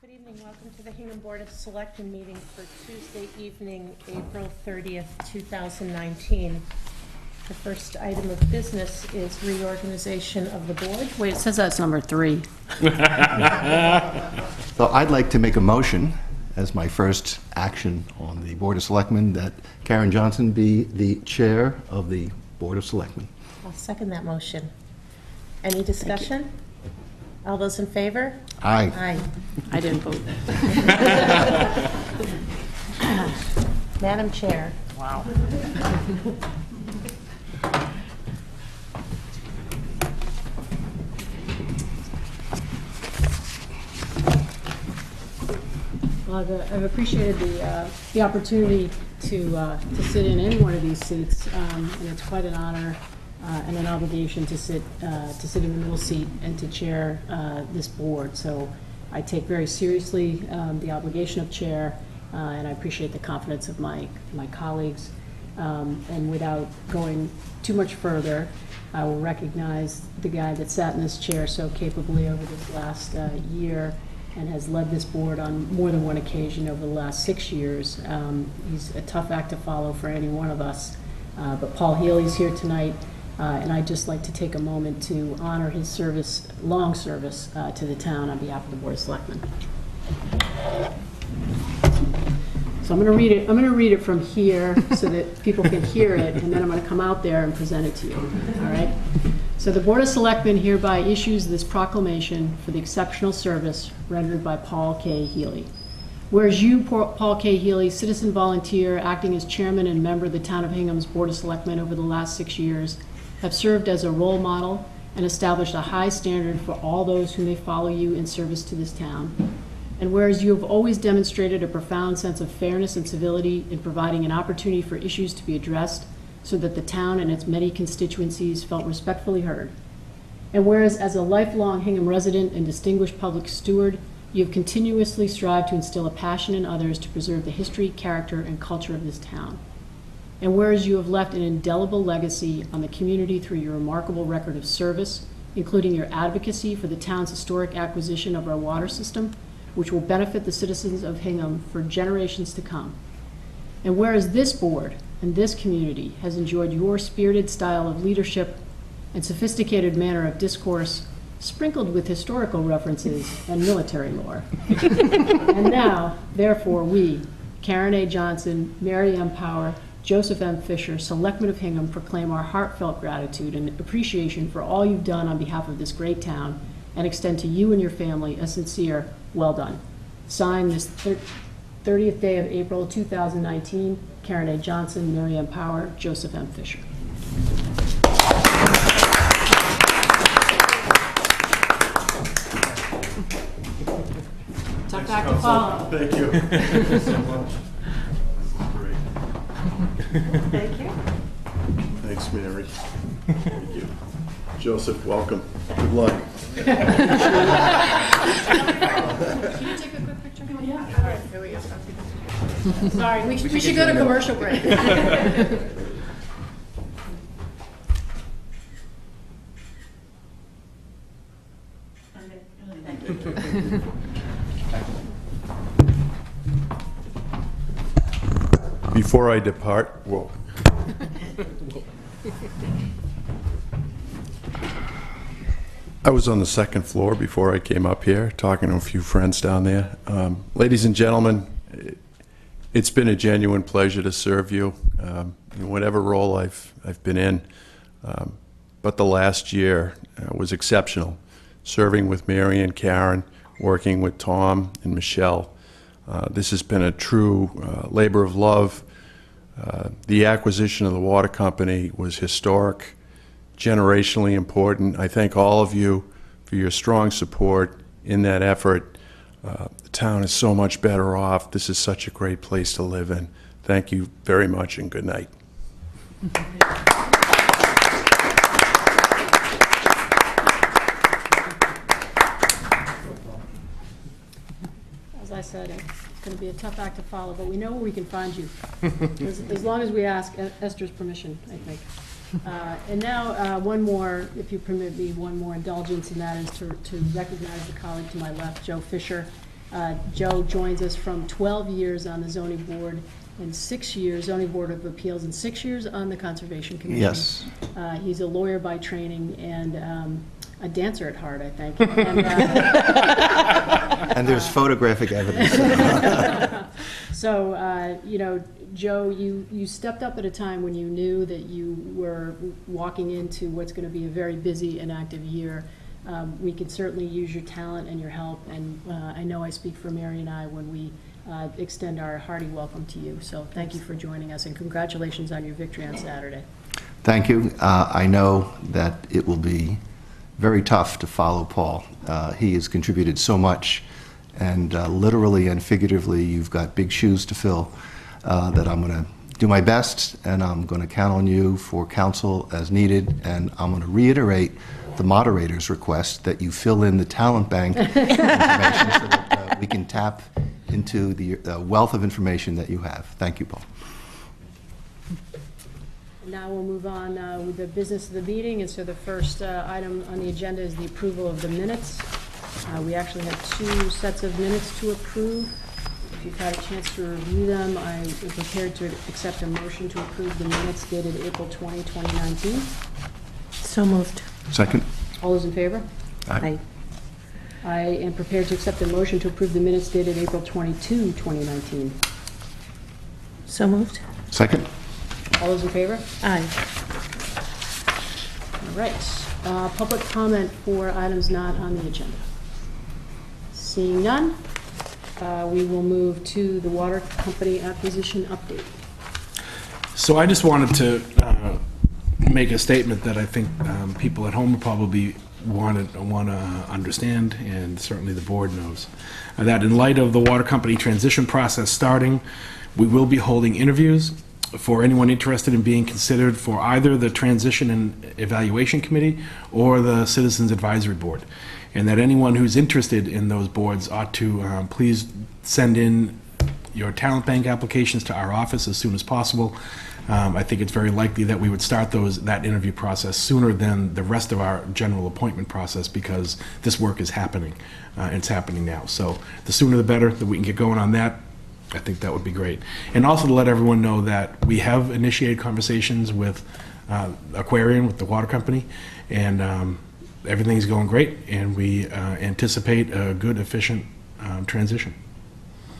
Good evening. Welcome to the Hingham Board of Selectmen meeting for Tuesday evening, April 30th, 2019. The first item of business is reorganization of the board. Wait, it says that's number 3. So I'd like to make a motion as my first action on the Board of Selectmen that Karen Johnson be the chair of the Board of Selectmen. I'll second that motion. Any discussion? All those in favor? Aye. Aye. I didn't vote. Madam Chair. Wow. Well, I've appreciated the opportunity to sit in any one of these seats, and it's quite an honor and an obligation to sit in the middle seat and to chair this board. So I take very seriously the obligation of chair, and I appreciate the confidence of my colleagues. And without going too much further, I will recognize the guy that sat in this chair so capably over this last year and has led this board on more than one occasion over the last 6 years. He's a tough act to follow for any one of us. But Paul Healy's here tonight, and I'd just like to take a moment to honor his service, long service, to the town on behalf of the Board of Selectmen. So I'm going to read it from here so that people can hear it, and then I'm going to come out there and present it to you. All right? So the Board of Selectmen hereby issues this proclamation for the exceptional service rendered by Paul K. Healy. Whereas you, Paul K. Healy, citizen volunteer, acting as chairman and member of the Town of Hingham's Board of Selectmen over the last 6 years, have served as a role model and established a high standard for all those who may follow you in service to this town. And whereas you have always demonstrated a profound sense of fairness and civility in providing an opportunity for issues to be addressed so that the town and its many constituencies felt respectfully heard. And whereas as a lifelong Hingham resident and distinguished public steward, you have continuously strived to instill a passion in others to preserve the history, character, and culture of this town. And whereas you have left an indelible legacy on the community through your remarkable record of service, including your advocacy for the town's historic acquisition of our water system, which will benefit the citizens of Hingham for generations to come. And whereas this board and this community has enjoyed your spirited style of leadership and sophisticated manner of discourse, sprinkled with historical references and military lore. And now, therefore, we, Karen A. Johnson, Mary M. Power, Joseph M. Fisher, Selectmen of Hingham, proclaim our heartfelt gratitude and appreciation for all you've done on behalf of this great town and extend to you and your family a sincere well done. Signed this 30th day of April 2019, Karen A. Johnson, Mary M. Power, Joseph M. Fisher. Talk back to follow. Thank you. Thank you so much. Great. Thank you. Thanks, Mary. Thank you. Joseph, welcome. Good luck. Can you take a quick picture? Yeah. All right, here we go. Sorry, we should go to commercial break. Before I depart, whoa. I was on the second floor before I came up here, talking to a few friends down there. Ladies and gentlemen, it's been a genuine pleasure to serve you in whatever role I've been in. But the last year was exceptional, serving with Mary and Karen, working with Tom and Michelle. This has been a true labor of love. The acquisition of the water company was historic, generationally important. I thank all of you for your strong support in that effort. The town is so much better off. This is such a great place to live in. Thank you very much and good night. As I said, it's going to be a tough act to follow, but we know where we can find you. As long as we ask Esther's permission, I think. And now, one more, if you permit me, one more indulgence, and that is to recognize the colleague to my left, Joe Fisher. Joe joins us from 12 years on the zoning board and 6 years, zoning board of appeals, and 6 years on the conservation commission. Yes. He's a lawyer by training and a dancer at heart, I think. And, And there's photographic evidence. so, you know, Joe, you stepped up at a time when you knew that you were walking into what's going to be a very busy and active year. We could certainly use your talent and your help, and I know I speak for Mary and I when we extend our hearty welcome to you. So thank you for joining us, and congratulations on your victory on Saturday. Thank you. I know that it will be very tough to follow Paul. He has contributed so much, and literally and figuratively, you've got big shoes to fill, that I'm going to do my best, and I'm going to count on you for counsel as needed, and I'm going to reiterate the moderator's request that you fill in the talent bank information so that we can tap into the wealth of information that you have. Thank you, Paul. Now we'll move on with the business of the meeting, and so the first item on the agenda is the approval of the minutes. We actually have 2 sets of minutes to approve. If you've had a chance to review them, I am prepared to accept a motion to approve the minutes dated April 20, 2019. So moved. Second? All those in favor? Aye. I am prepared to accept a motion to approve the minutes dated April 22, 2019. So moved. Second? All those in favor? Aye. All right. Public comment for items not on the agenda. Seeing none, we will move to the water company acquisition update. So I just wanted to make a statement that I think people at home will probably want to understand, and certainly the board knows, that in light of the water company transition process starting, we will be holding interviews for anyone interested in being considered for either the Transition and Evaluation Committee or the Citizens Advisory Board. And that anyone who's interested in those boards ought to please send in your talent bank applications to our office as soon as possible. I think it's very likely that we would start that interview process sooner than the rest of our general appointment process, because this work is happening. And it's happening now. So the sooner the better that we can get going on that. I think that would be great. And also to let everyone know that we have initiated conversations with Aquarian, with the water company, and everything's going great, and we anticipate a good, efficient transition.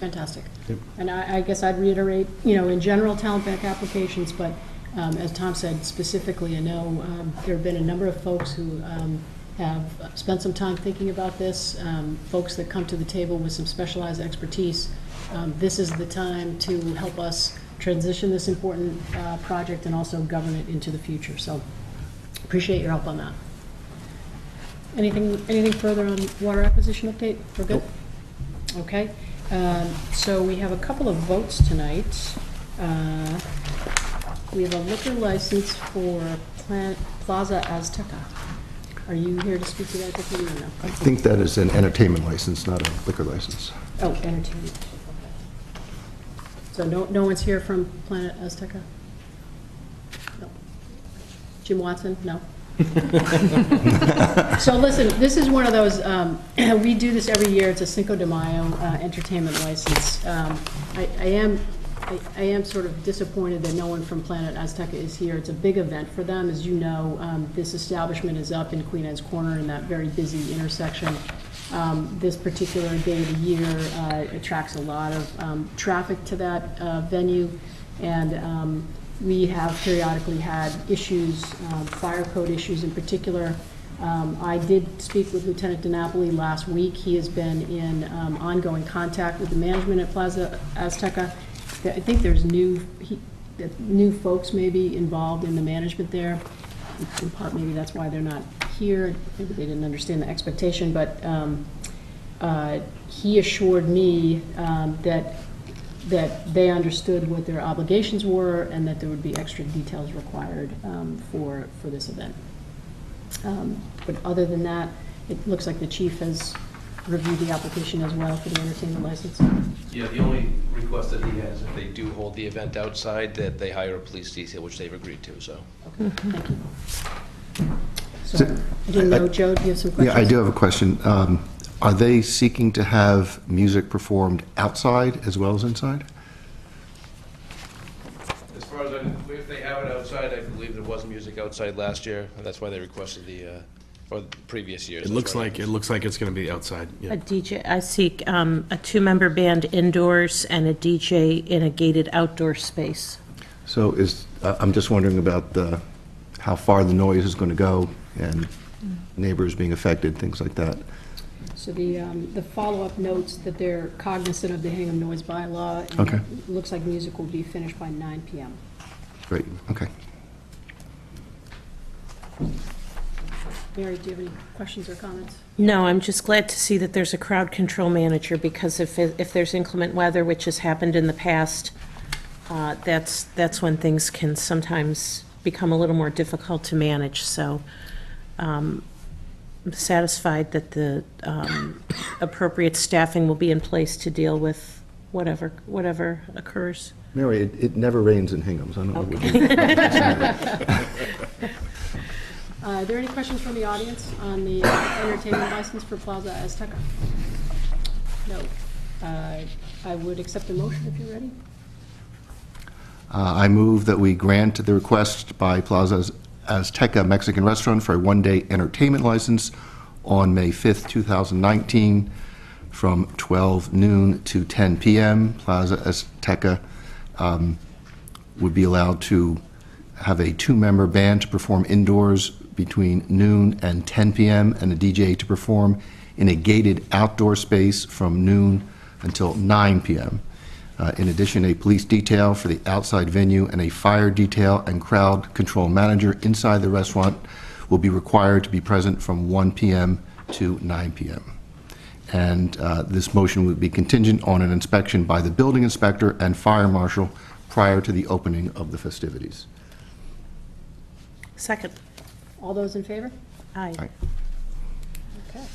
Fantastic. Yep. And I guess I'd reiterate, you know, in general, talent bank applications, but as Tom said, specifically, I know there have been a number of folks who have spent some time thinking about this, folks that come to the table with some specialized expertise. This is the time to help us transition this important project and also govern it into the future. So appreciate your help on that. Anything further on water acquisition update? We're good? Nope. Okay. So we have a couple of votes tonight. We have a liquor license for Plaza Azteca. Are you here to speak to that, Vicki, or no? I think that is an entertainment license, not a liquor license. Oh, entertainment. So no one's here from Planet Azteca? No. Jim Watson? No. So listen, this is one of those, we do this every year. It's a Cinco de Mayo entertainment license. I am sort of disappointed that no one from Planet Azteca is here. It's a big event for them. As you know, this establishment is up in Queen Anne's Corner in that very busy intersection. This particular day of the year attracts a lot of traffic to that venue, and we have periodically had issues, fire code issues in particular. I did speak with Lieutenant DiNapoli last week. He has been in ongoing contact with the management at Plaza Azteca. I think there's new folks maybe involved in the management there. In part, maybe that's why they're not here. Maybe they didn't understand the expectation, but he assured me that they understood what their obligations were and that there would be extra details required for this event. But other than that, it looks like the chief has reviewed the application as well for the entertainment license. Yeah, the only request that he has, if they do hold the event outside, that they hire a police detail, which they've agreed to, so. Okay, thank you. So, I didn't know, Joe, do you have some questions? Yeah, I do have a question. Are they seeking to have music performed outside as well as inside? As far as if they have it outside, I believe there was music outside last year, and that's why they requested or the previous years. It looks like it's going to be outside, yeah. A DJ, I seek a two-member band indoors and a DJ in a gated outdoor space. So I'm just wondering about how far the noise is going to go and neighbors being affected, things like that. So the follow-up notes that they're cognizant of the Hingham noise bylaw. And Okay. it looks like music will be finished by 9 PM. Great, okay. Mary, do you have any questions or comments? No, I'm just glad to see that there's a crowd control manager, because if there's inclement weather, which has happened in the past, that's when things can sometimes become a little more difficult to manage. So I'm satisfied that the appropriate staffing will be in place to deal with whatever occurs. Mary, it never rains in Hingham, so I don't know what you're... Are there any questions from the audience on the entertainment license for Plaza Azteca? No. I would accept a motion if you're ready. I move that we grant the request by Plaza Azteca Mexican Restaurant for a one-day entertainment license on May 5th, 2019, from 12 noon to 10 p.m. Plaza Azteca would be allowed to have a two-member band to perform indoors between noon and 10 p.m. and a DJ to perform in a gated outdoor space from noon until 9 p.m. In addition, a police detail for the outside venue and a fire detail and crowd control manager inside the restaurant will be required to be present from 1 p.m. to 9 p.m. And this motion would be contingent on an inspection by the building inspector and fire marshal prior to the opening of the festivities. Second. All those in favor? Aye. Aye. Okay.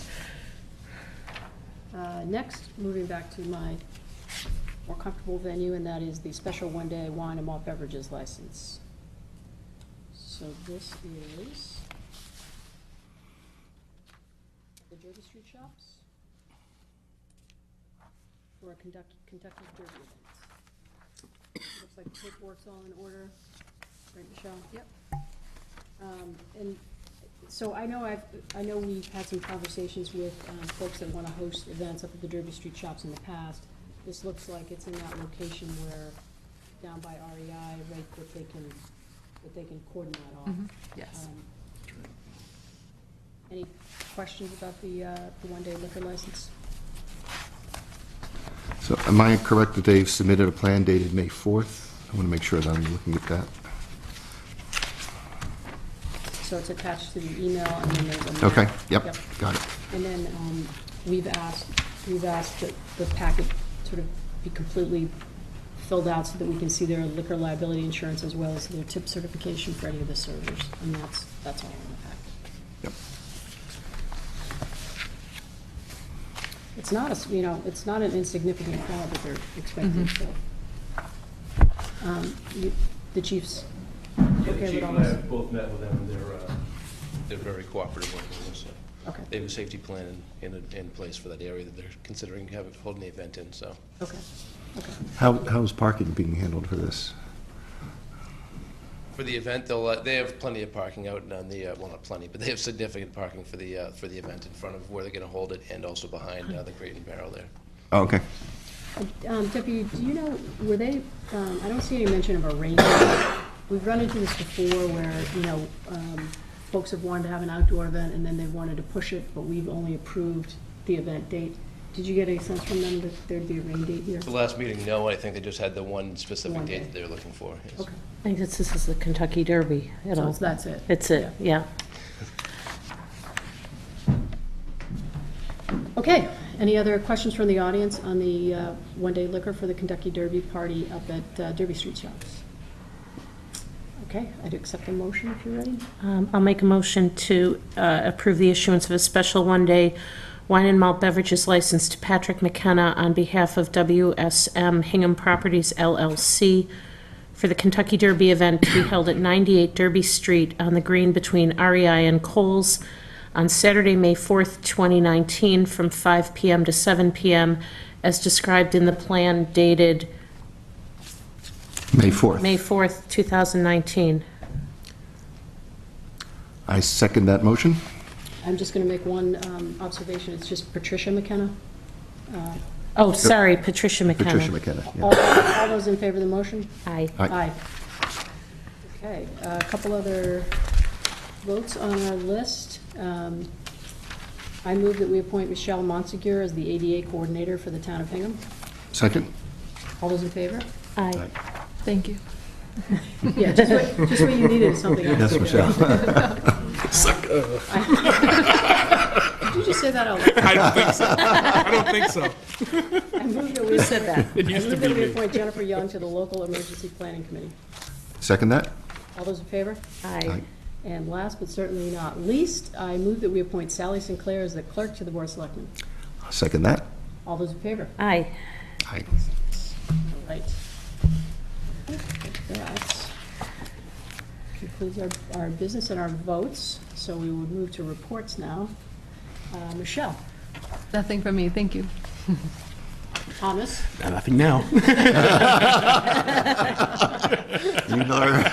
Next, moving back to my more comfortable venue, and that is the special one-day wine and malt beverages license. So this is the Derby Street Shops for a Kentucky Derby event. Looks like the paperwork's all in order. Right, Michelle? Yep. And so I know we've had some conversations with folks that want to host events up at the Derby Street Shops in the past. This looks like it's in that location where, down by REI, right, that they can cordon that off. Yes. Any questions about the one-day liquor license? So am I correct that they've submitted a plan dated May 4th? I want to make sure that I'm looking at that. So it's attached to the email, and then there's a map. Okay, yep, got it. And then we've asked that the packet sort of be completely filled out so that we can see their liquor liability insurance as well as their tip certification for any of the servers, and that's all in the packet. Yep. It's not it's not an insignificant crowd that they're expecting, so. The chief's okay with all The chief and I this? have both met with them, and they're very cooperative with us. So Okay, they have a safety plan in place for that area that they're considering holding the event in, so. okay. How is parking being handled for this? For the event, they have plenty of parking out on the, well, not plenty, but they have significant parking for the event in front of where they're gonna hold it, and also behind the Crate and Barrel there. Oh, okay. Deputy, do you know, were they, I don't see any mention of a rain date. We've run into this before where, folks have wanted to have an outdoor event and then they wanted to push it, but we've only approved the event date. Did you get any sense from them that there'd be a rain date here? The last meeting, no, I think they just had the one specific One date day. that they were looking for, yes. Okay, I think this is the Kentucky Derby. so that's it. It's it, yeah. Okay, any other questions from the audience on the one-day liquor for the Kentucky Derby party up at Derby Street Shops? Okay, I'd accept a motion if you're ready. I'll make a motion to approve the issuance of a special one-day wine and malt beverages license to Patrick McKenna on behalf of WSM Hingham Properties LLC for the Kentucky Derby event to be held at 98 Derby Street on the green between REI and Coles on Saturday, May 4th, 2019, from 5 PM to 7 PM, as described in the plan dated May 4th. May 4th, 2019. I second that motion. I'm just going to make one observation. It's just Patricia McKenna. Oh, sorry, Patricia McKenna. Patricia McKenna. Yeah. All those in favor of the motion? Aye. Aye. Okay, a couple other votes on our list. I move that we appoint Michelle Monsegur as the ADA coordinator for the town of Hingham. Second? All those in favor? Aye. Thank you. Yeah, just what you needed, something else. Yes, Michelle. Did you just say that out loud? I don't think so. I don't think so. I move that we Said that. It used to be me. appoint Jennifer Young to the local emergency planning committee. Second that? All those in favor? Aye. And last but certainly not least, I move that we appoint Sally Sinclair as the clerk to the Board of Selectmen. Second that? All those in favor? Aye. Aye. All right. That concludes our business and our votes, so we would move to reports now. Michelle? Nothing from me, thank you. Thomas? Nothing now. You know.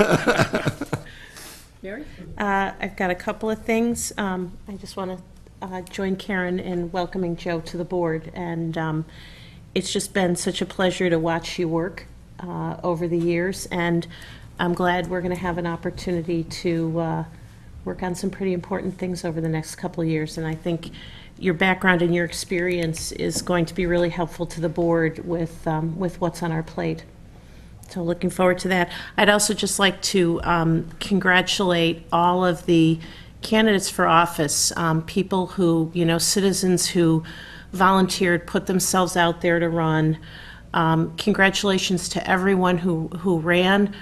Mary? I've got a couple of things. I just want to join Karen in welcoming Joe to the board, and it's just been such a pleasure to watch you work over the years, and I'm glad we're going to have an opportunity to work on some pretty important things over the next couple of years, and I think your background and your experience is going to be really helpful to the board with what's on our plate. So looking forward to that. I'd also just like to congratulate all of the candidates for office, people who, citizens who volunteered, put themselves out there to run. Congratulations to everyone who ran.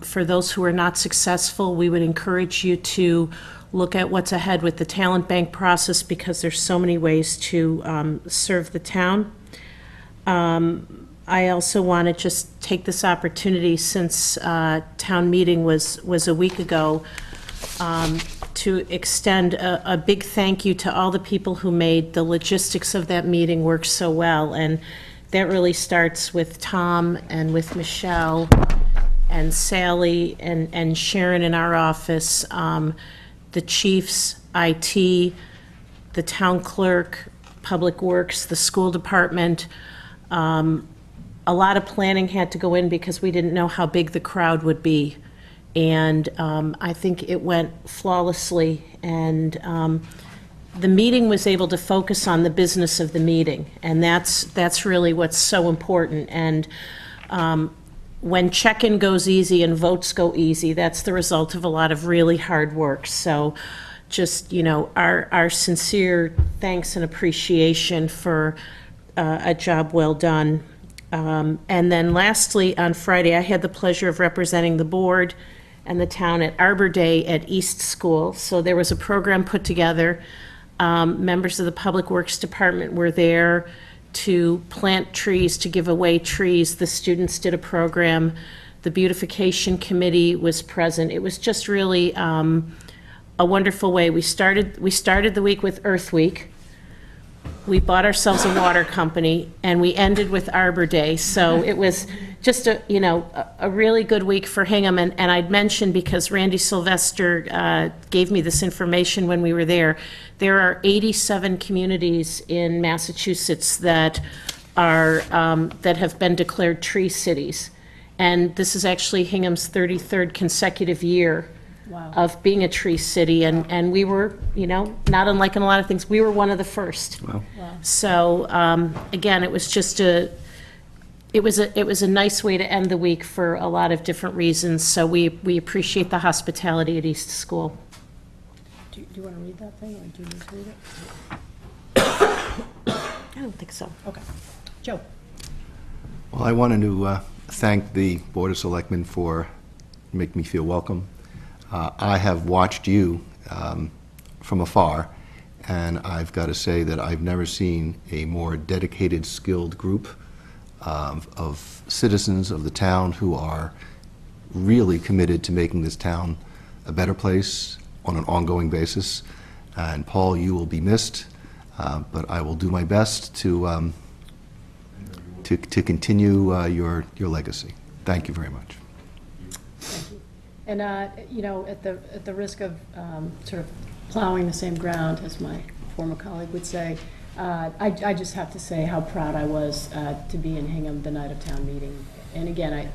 For those who are not successful, we would encourage you to look at what's ahead with the talent bank process, because there's so many ways to serve the town. I also want to just take this opportunity, since town meeting was a week ago, to extend a big thank you to all the people who made the logistics of that meeting work so well. And that really starts with Tom and with Michelle and Sally and Sharon in our office, the chiefs, IT, the town clerk, Public Works, the school department. A lot of planning had to go in because we didn't know how big the crowd would be. And I think it went flawlessly, and the meeting was able to focus on the business of the meeting, and that's really what's so important. And when check-in goes easy and votes go easy, that's the result of a lot of really hard work. So just, our sincere thanks and appreciation for a job well done. And then lastly, on Friday, I had the pleasure of representing the board and the town at Arbor Day at East School. So there was a program put together. Members of the Public Works Department were there to plant trees, to give away trees. The students did a program. The beautification committee was present. It was just really a wonderful way. We started the week with Earth Week. We bought ourselves a water company, and we ended with Arbor Day. So it was just a really good week for Hingham. And I'd mentioned, because Randy Sylvester gave me this information when we were there, there are 87 communities in Massachusetts that are that have been declared tree cities. And this is actually Hingham's 33rd consecutive year of being a tree city, and we were, not unlike in a lot of things, we were one of the first. Wow. So again, it was just it was a nice way to end the week for a lot of different reasons. So we appreciate the hospitality at East School. Do you want to read that thing, or do you need to read it? I don't think so. Okay. Joe? Well, I wanted to thank the Board of Selectmen for making me feel welcome. I have watched you from afar, and I've got to say that I've never seen a more dedicated, skilled group of citizens of the town who are really committed to making this town a better place on an ongoing basis. And Paul, you will be missed, but I will do my best to continue your legacy. Thank you very much. And, you know, at the risk of sort of plowing the same ground, as my former colleague would say, I just have to say how proud I was to be in Hingham the night of town meeting. And again,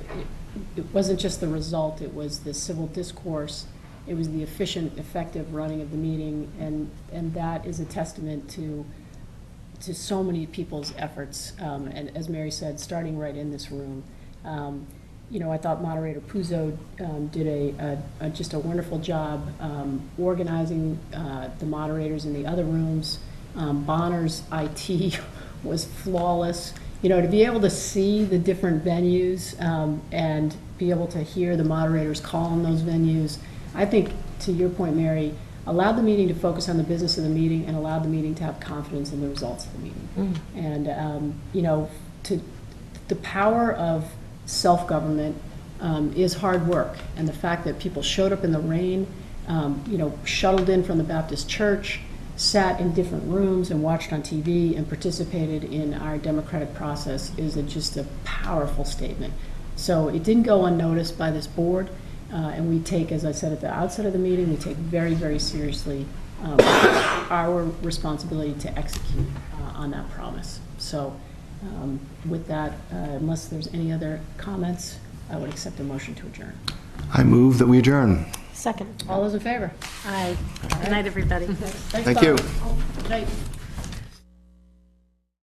it wasn't just the result, it was the civil discourse, it was the efficient, effective running of the meeting, and that is a testament to so many people's efforts. And as Mary said, starting right in this room. You know, I thought Moderator Puzo did just a wonderful job organizing the moderators in the other rooms. Bonner's IT was flawless. You know, to be able to see the different venues and be able to hear the moderators call on those venues, I think, to your point, Mary, allowed the meeting to focus on the business of the meeting and allowed the meeting to have confidence in the results of the meeting. And, you know, the power of self-government is hard work. And the fact that people showed up in the rain, you know, shuttled in from the Baptist church, sat in different rooms and watched on TV and participated in our democratic process is just a powerful statement. So it didn't go unnoticed by this board, and we take, as I said at the outset of the meeting, we take very, very seriously our responsibility to execute on that promise. So with that, unless there's any other comments, I would accept a motion to adjourn. I move that we adjourn. Second. All those in favor? Aye. Good night, everybody. Thanks, Thank Bob. you. Good night.